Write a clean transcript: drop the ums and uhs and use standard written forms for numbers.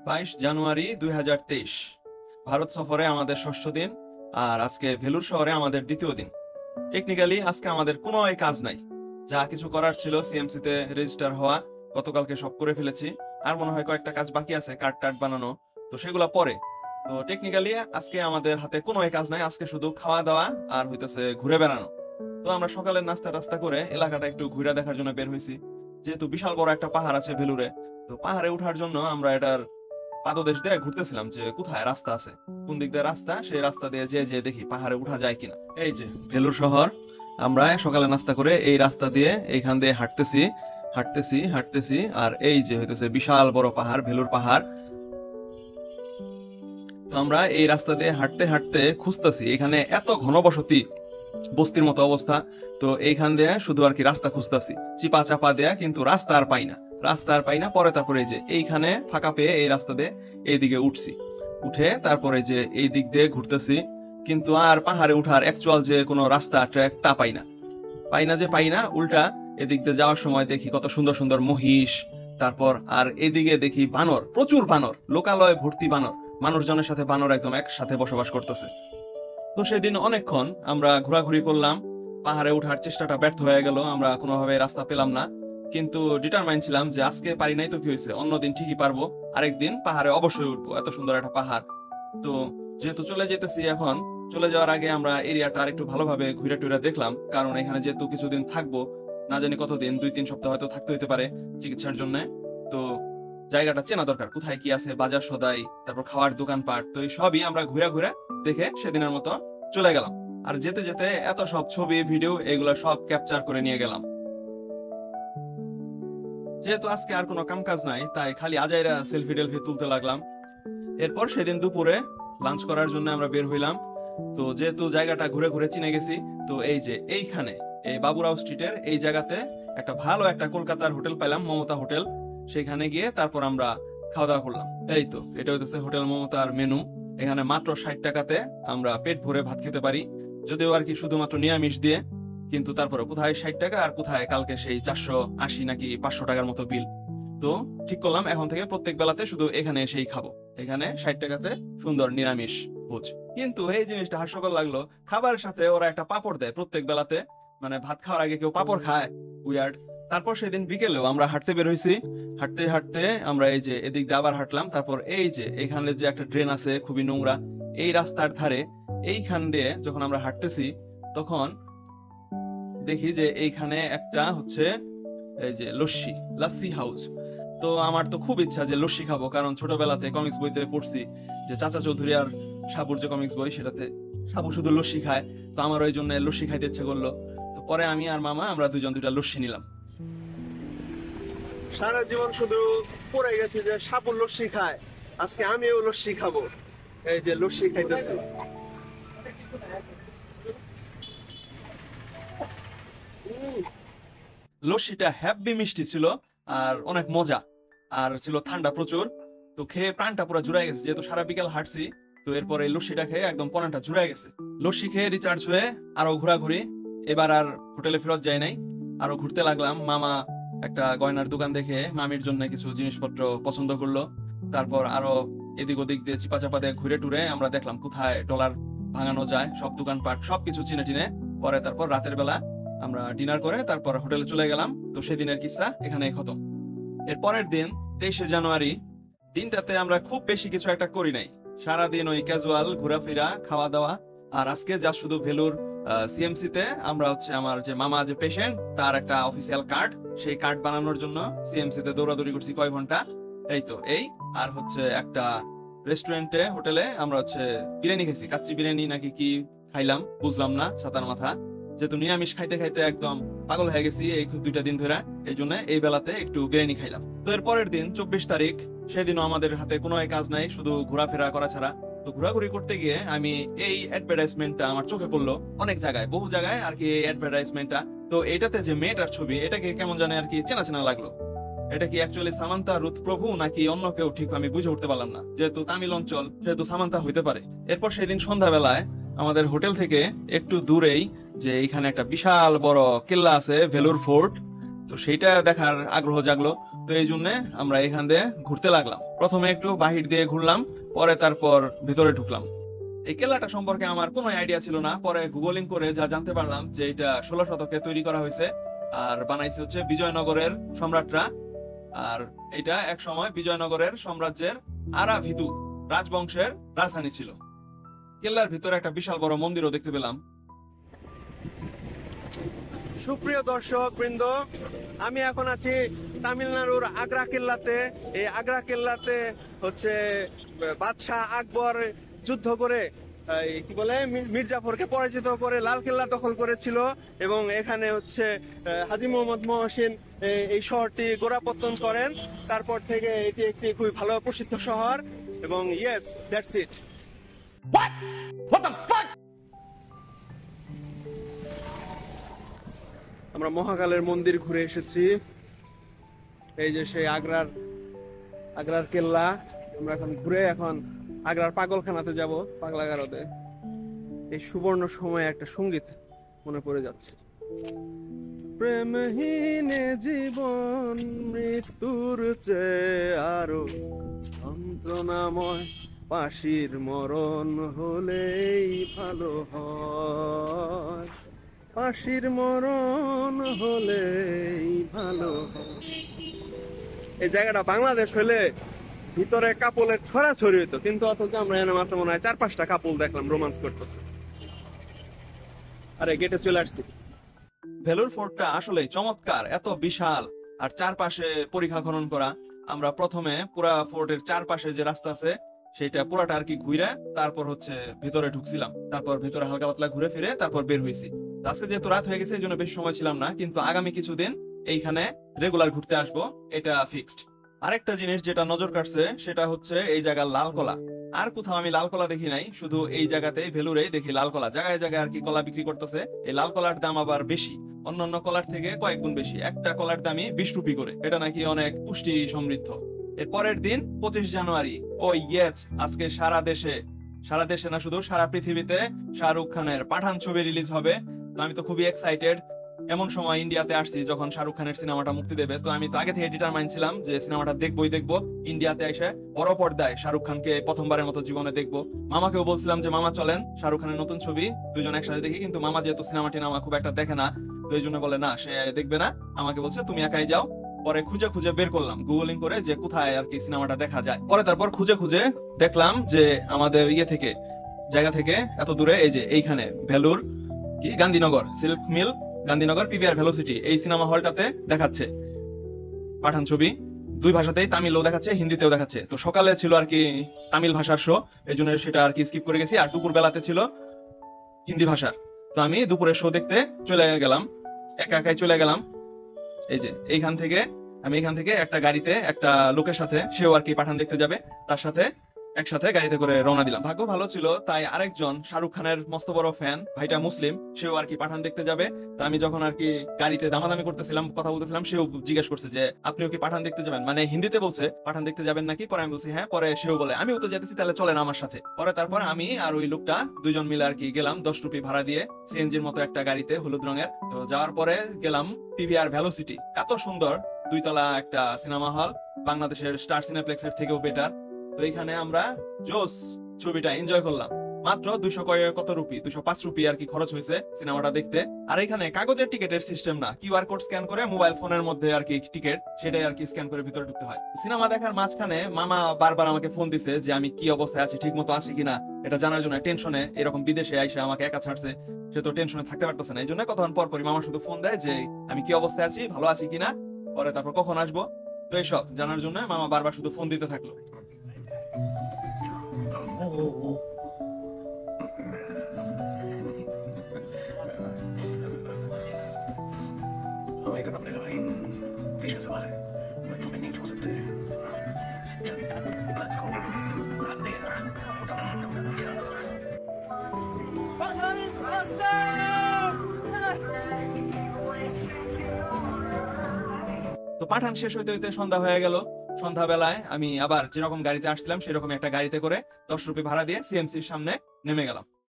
22 জানুয়ারি 2023 ভারত সফরে আমাদের ষষ্ঠ দিন। আর আজকে ভেলুর শহরে আমাদের দ্বিতীয় দিন। টেকনিক্যালি আজকে আমাদের কোনো কাজ নাই। যা কিছু করার ছিল সিএমসি তে রেজিস্টার হওয়া, গতকালকে সব করে ফেলেছি। আর মনে হয় কয়েকটা কাজ বাকি আছে, কার্ড টার্ড বানানো, তো সেগুলা পরে। তো টেকনিক্যালি আজকে আমাদের হাতে কোনো কাজ নাই, আজকে শুধু খাওয়া দাওয়া আর হইতেছে ঘুরে বেড়ানো। তো আমরা সকালে নাস্তা টাস্তা করে এলাকাটা একটু ঘুরে দেখার জন্য বের হয়েছি। যেহেতু বিশাল বড় একটা পাহাড় আছে ভেলুরে, তো পাহাড়ে ওঠার জন্য আমরা এটার পাদদেশ দিয়ে ঘুরতেছিলাম যে কোথায় রাস্তা আছে, কোন দিক দিয়ে রাস্তা, সেই রাস্তা দিয়ে যে দেখি পাহাড়ে উঠা যায় কিনা। এই যে ভেলুর শহর, আমরা সকালে নাস্তা করে এই রাস্তা দিয়ে এইখান দিয়ে হাঁটতেছি হাঁটতেছি হাঁটতেছি। আর এই যে হইতেছে বিশাল বড় পাহাড়, ভেলুর পাহাড়। তো আমরা এই রাস্তা দিয়ে হাঁটতে হাঁটতে খুঁজতেছি, এখানে এত ঘনবসতি, বস্তির মতো অবস্থা। তো এইখান দিয়ে শুধু আর কি রাস্তা খুঁজতেছি, চিপা চাপা দেয়া, কিন্তু রাস্তা আর পাই না, রাস্তা আর পাই না। পরে তারপরে এই যে এইখানে ফাঁকা পেয়ে এই রাস্তা দিয়ে এইদিকে উঠছি, উঠে তারপরে যে এই দিক দিয়ে ঘুরতেছি, কিন্তু আর পাহাড়ে উঠার অ্যাকচুয়াল যে কোনো রাস্তা ট্র্যাক তা পাই না, পাই না। উল্টা এদিক দিয়ে যাওয়ার সময় দেখি কত সুন্দর সুন্দর মহিষ, তারপর আর এদিকে দেখি বানর, প্রচুর বানর, লোকালয়ে ভর্তি বানর, মানুষজনের সাথে বানর একদম একসাথে বসবাস করতেছে। তো সেদিন অনেকক্ষণ আমরা ঘোরাঘুরি করলাম, পাহাড়ে ওঠার চেষ্টাটা ব্যর্থ হয়ে গেল, আমরা কোনোভাবে রাস্তা পেলাম না। কিন্তু ডিটারমাইন ছিলাম যে আজকে পারি নাই তো কি হয়েছে, অন্যদিন ঠিকই পারবো, আরেকদিন পাহাড়ে অবশ্যই উঠবো, এত সুন্দর একটা পাহাড়। তো যেহেতু চলে যেতেছি এখন, চলে যাওয়ার আগে আমরা এরিয়াটা আর একটু ভালোভাবে ঘুরে টুরে দেখলাম, কারণ এখানে যেহেতু কিছুদিন থাকবো, না জানি কতদিন, 2-3 সপ্তাহ হয়তো থাকতে হতে পারে চিকিৎসার জন্য। তো জায়গাটা চেনা দরকার, কোথায় কি আছে, বাজার সদাই, তারপর খাওয়ার দোকানপাট, তো এই সবই আমরা ঘুরে ঘুরে দেখে সেদিনের মতো চলে গেলাম। আর যেতে যেতে এত সব ছবি ভিডিও এগুলো সব ক্যাপচার করে নিয়ে গেলাম। যেহেতু আজকে আর কোনো কাম কাজ নাই, তাই খালি আজাইরা সেলফি টেলফি তুলতে লাগলাম। এরপর সেদিন দুপুরে লাঞ্চ করার জন্য আমরা বের হইলাম। তো যেহেতু জায়গাটা ঘুরে ঘুরে চিনে গেছি, তো এই যে এইখানে এই বাবুরাও স্ট্রিটের এই জায়গাতে একটা ভালো একটা কলকাতার হোটেল পেলাম, মমতা হোটেল। সেখানে গিয়ে তারপর আমরা খাওয়া দাওয়া করলাম। এই তো এটা হচ্ছে হোটেল মমতার মেনু। এখানে মাত্র 60 টাকাতে আমরা পেট ভরে ভাত খেতে পারি, যদিও আর কি শুধুমাত্র নিরামিষ দিয়ে। কিন্তু তারপরে কোথায় 60 টাকা আর কোথায় কালকে সেই 480 নাকি 500 টাকার মতো বিল। তো ঠিক করলাম এখন থেকে প্রত্যেক বেলাতে শুধু এখানে এসেই খাবো, এখানে 60 টাকাতে সুন্দর নিরামিষ ভোজ। কিন্তু এই জিনিসটা হাস্যকর লাগলো, খাবারের সাথে ওরা একটা পাপড় দেয় প্রত্যেক বেলাতে, মানে ভাত খাওয়ার আগে কেউ পাপড় খায়, উইয়ার্ড। তারপর সেদিন বিকেলেও আমরা হাঁটতে বের হইছি, হাঁটতে হাঁটতে আমরা এই যে এদিক দিয়ে আবার হাঁটলাম। তারপর এই যে এখানে যে একটা ড্রেন আছে খুবই নোংরা, এই রাস্তার ধারে এইখান দিয়ে যখন আমরা হাঁটতেছি, তখন দেখি যে এইখানে একটা হচ্ছে এই যে লাস্সি হাউস। তো আমার তো খুব ইচ্ছা যে লস্যি খাবো, কারণ ছোটবেলাতে কমিক্স বইতে পড়ছি যে চাচা চৌধুরী আর সাবুর যে কমিক্স বই, সেটাতে সাবু শুধু লস্যি খায়। তো আমার ওই জন্য লস্যি খাইতে ইচ্ছে করলো। তো পরে আমি আর মামা আমরা দুজন দুইটা লস্যি নিলাম। সারা জীবন শুধু পড়ে গেছে যে সাবুর লস্যি খায়, আজকে আমিও লস্যি খাবো। এই যে লস্যি খাইতেছি। লস্যিটা হ্যাপি মিষ্টি ছিল আর অনেক মজা, আর ছিল ঠান্ডা প্রচুর। তো খেয়ে প্রাণটা পুরো জুড়াই গেছে, যেহেতু সারা বিকাল হাঁটছি। তো এরপরে লস্যিটা খেয়ে একদম প্রাণটা জুড়াই গেছে। লস্যি খেয়ে রিচার্জ হয়ে আরো ঘোরাঘুরি, এবার আর হোটেলে ফেরত যাই নাই, আরো ঘুরতে লাগলাম। মামা একটা গয়নার দোকান দেখে মামির জন্য কিছু জিনিসপত্র পছন্দ করলো। তারপর আরো এদিক ওদিক দিয়ে চিপা চাপা দিয়ে ঘুরে টুরে আমরা দেখলাম কোথায় ডলার ভাঙানো যায়, সব দোকানপাট সবকিছু চিনে টিনে। পরে তারপর রাতের বেলা আমরা ডিনার করে তারপর হোটেলে চলে গেলাম। তো সেদিনের কিস্সা এখানেই খতম। এর পরের দিন 23 জানুয়ারি, দিনটাতে আমরা খুব বেশি কিছু একটা করি নাই, সারাদিন ওই ক্যাজুয়াল ঘোরাফেরা খাওয়া দাওয়া। আর আজকে যা শুধু ভেলুর সিএমসি তে আমরা হচ্ছে আমার যে মামা যে পেশেন্ট, তার একটা অফিসিয়াল কার্ড, সেই কার্ড বানানোর জন্য সিএমসি তে দৌড়াদৌড়ি করছি কয় ঘন্টা। এই তো এই আর হচ্ছে একটা রেস্টুরেন্টে হোটেলে আমরা হচ্ছে বিরিয়ানি খাইছি, কাচ্চি বিরিয়ানি নাকি কি খাইলাম বুঝলাম না, ছাতার মাথা। যেহেতু নিরামিষ খাইতে খাইতে একদম পাগল হয়ে গেছি এই 2টা দিন ধরে, এই জন্য এই বেলাতে একটু বিরিয়ানি খাইলাম। তো এর পরের দিন 24 তারিখ, সেদিনও আমাদের হাতে কোনো কাজ নাই, শুধু ঘোরাফেরা করা ছাড়া। তো ঘোরাঘুরি করতে গিয়ে আমি এই অ্যাডভার্টাইজমেন্টটা আমার চোখে পড়লো অনেক জায়গায়, বহু জায়গায় আর কি এই অ্যাডভার্টাইজমেন্টটা। তো এটাতে যে মেয়েটার ছবি, এটাকে কেমন জানে আর কি চেনা চেনা লাগলো। এটা কি অ্যাকচুয়ালি সামান্তা রুথ প্রভু নাকি অন্য কেউ, ঠিক আমি বুঝে উঠতে পারলাম না। যেহেতু তামিল অঞ্চল, সেহেতু সামান্তা হইতে পারে। এরপর সেদিন সন্ধ্যাবেলায় আমাদের হোটেল থেকে একটু দূরেই যে এখানে একটা বিশাল বড় কেল্লা আছে, ভেলুর ফোর্ট। তো সেইটা দেখার আগ্রহ জাগলো। তো এই জন্য আমরা এখান দিয়ে ঘুরতে লাগলাম। প্রথমে একটু বাহির দিয়ে ঘুরলাম, পরে তারপর ভেতরে ঢুকলাম। এই কেল্লাটা সম্পর্কে আমার কোনো আইডিয়া ছিল না, পরে গুগলিং করে যা জানতে পারলাম যে এটা 16 শতকে তৈরি করা হয়েছে আর বানাইছে হচ্ছে বিজয়নগরের সম্রাটরা। আর এটা এক সময় বিজয়নগরের সাম্রাজ্যের আরাভিদু রাজবংশের রাজধানী ছিল। কেল্লার ভিতরে একটা বিশাল বড় মন্দিরও দেখতে পেলাম। সুপ্রিয় দর্শক বৃন্দ, আমি এখন আছি তামিলনাড়ুর আগ্রা কেল্লাতে। এই আগ্রা কেল্লাতে হচ্ছে বাদশাহ আকবর যুদ্ধ করে কি বলে মির্জাফরকে পরাজিত করে লাল কেল্লা দখল করেছিল, এবং এখানে হচ্ছে হাজী মোহাম্মদ মহসিন এই শহরটি গোড়াপত্তন করেন। তারপর থেকে এটি একটি খুবই ভালো প্রসিদ্ধ শহর, এবং ইয়েস দ্যাটস ইট। আমরা মহাকালের মন্দির ঘুরে এসেছি। এই যে সেই আগ্রার কেল্লা। আমরা এখন ঘুরে আগ্রার পাগলখানাতে যাব, পাগলাগারদে। এই সুবর্ণ সময়ে একটা সঙ্গীত মনে পড়ে যাচ্ছে। প্রেমহীন জীবন মৃত্যুর চেয়ে আরো যন্ত্রণাময়, পাশির মরণ হলেই ভালো হয়, পাশির মরণ হলেই ভালো হয়। এই জায়গাটা বাংলাদেশ হলে ভিতরে কাপলের ছড়াছড়ি হইতো, কিন্তু অথচ আমরা এনে মাত্র মনে হয় 4-5টা কাপল দেখলাম রোমান্স করতেছে। আরে গেটে চলে আসছি। ভেলোর ফোর্টটা আসলেই চমৎকার, এত বিশাল আর চারপাশে পরিখা খনন করা। আমরা প্রথমে পুরা ফোর্টের চারপাশে যে রাস্তা আছে সেটা পুরাটা আর কি ঘুরে তারপর হচ্ছে ভিতরে ঢুকছিলাম। তারপর ভিতরে হালকা পাতলা ঘুরে ফিরে তারপর বের হয়েছি। আজকে যেহেতু রাত হয়ে গেছে এই জন্য বেশি সময় ছিলাম না, কিন্তু আগামী কিছুদিন এইখানে রেগুলার ঘুরতে আসবো, এটা ফিক্সড। আরেকটা জিনিস যেটা নজর কাটছে সেটা হচ্ছে এই জায়গার লাল কলা। আর কোথাও আমি লাল কলা দেখি নাই, শুধু এই জায়গাতেই ভেলুরেই দেখি লাল কলা। জায়গায় জায়গায় আর কি কলা বিক্রি করতেছে। এই লাল কলার দাম আবার বেশি, অন্যান্য কলার থেকে কয়েক গুণ বেশি। একটা কলার দামই 20 রুপি করে। এটা নাকি অনেক পুষ্টি সমৃদ্ধ। এর পরের দিন 25 জানুয়ারি। ও ইয়েস, আজকে সারা দেশে না শুধু সারা পৃথিবীতে শাহরুখ খানের পাঠান ছবি রিলিজ হবে। তো আমি তো খুবই এক্সাইটেড। এমন সময় ইন্ডিয়াতে আসছি যখন শাহরুখ খানের সিনেমাটা মুক্তি দেবে। তো আমি তো আগে থেকে ডিটারমাইন ছিলাম যে সিনেমাটা দেখবো। ইন্ডিয়াতে এসে বড় পর্দায় শাহরুখ খানকে প্রথমবারের মতো জীবনে দেখবো। মামাকেও বলছিলাম যে মামা চলেন শাহরুখ খানের নতুন ছবি দুজন একসাথে দেখি, কিন্তু মামা যেহেতু সিনেমাটি নামা খুব একটা দেখে না, তো এই জন্য বলে না সে দেখবে না। আমাকে বলছে তুমি একাই যাও। পরে খুঁজে খুঁজে বের করলাম গুগলিং করে যে কোথায় আর কি সিনেমাটা দেখা যায়। পরে তারপর খুঁজে খুঁজে দেখলাম যে আমাদের জায়গা থেকে এত দূরে এই যে এইখানে ভেলুর কি গান্ধীনগর সিল্ক মিল, গান্ধীনগর পিভিআর ভেলোসিটি, এই সিনেমা হলটাতে দেখাচ্ছে পাঠান ছবি। দুই ভাষাতেই, তামিলও দেখাচ্ছে হিন্দিতেও দেখাচ্ছে। তো সকালে ছিল আর কি তামিল ভাষার শো, এই জন্য সেটা আর কি স্কিপ করে গেছি। আর দুপুর বেলাতে ছিল হিন্দি ভাষার। তো আমি দুপুরের শো দেখতে চলে গেলাম, একাই চলে গেলাম। এই যে এখান থেকে একটা গাড়িতে একটা লোকের সাথে, সেও আর কি পাঠান দেখতে যাবে, তার সাথে একসাথে গাড়িতে করে রওনা দিলাম। ভাগ্য ভালো ছিল তাই আরেকজন শাহরুখ খানের মস্ত বড় ফ্যান ভাইটা মুসলিম, সেও আর কি পাঠান দেখতে যাবে। তো আমি যখন আর কি গাড়িতে দামাদামি করতেছিলাম, কথা বলতেছিলাম, সেও জিজ্ঞেস করছে যে আপনিও কি পাঠান দেখতে যাবেন, মানে হিন্দিতে বলছে পাঠান দেখতে যাবেন নাকি। পরে আমি বলছি হ্যাঁ। পরে সেও বলে আমিও তো যেতেছি, তাহলে চলেন আমার সাথে। পরে তারপর আমি আর ওই লোকটা দুইজন মিলে আর কি গেলাম 10 রুপি ভাড়া দিয়ে সিএনজির মতো একটা গাড়িতে হলুদ রঙের। তো যাওয়ার পরে গেলাম পিভিআর ভেলোসিটি। এত সুন্দর, 2 তলা একটা সিনেমা হল, বাংলাদেশের স্টার সিনেপ্লেক্সের থেকেও বেটার। তো এখানে আমরা জোস ছবিটা এনজয় করলাম। মাত্র 205 রুপি আর কি খরচ হয়েছে সিনেমাটা দেখতে। আর এখানে কাগজের টিকেটের সিস্টেম না, কিউআর কোড স্ক্যান করে মোবাইল ফোনের মধ্যে আর কি টিকেট, সেটাই আর কি স্ক্যান করে ভিতরে ঢুকতে হয়। সিনেমা দেখার মাঝখানে মামা বারবার আমাকে ফোন দিছে যে আমি কি অবস্থায় আছি, ঠিক মতো আছি কিনা এটা জানার জন্য। টেনশনে, এরকম বিদেশে আইসা আমাকে একা ছাড়ছে, সে তো টেনশনে থাকতে পারতেছে না। এই জন্য কতক্ষণ পর পরই মামা শুধু ফোন দেয় যে আমি কি অবস্থায় আছি, ভালো আছি কিনা, পরে তারপর কখন আসবো। তো এইসব জানার জন্য মামা বারবার শুধু ফোন দিতে থাকলো। তো পাঠান শেষ হইতে হইতে সন্ধ্যা হয়ে গেল। সন্ধ্যাবেলায় আমি আবার যেরকম গাড়িতে আসছিলাম সেরকম একটা গাড়িতে করে 10 রুপি ভাড়া দিয়ে সিএমসির সামনে নেমে গেলাম।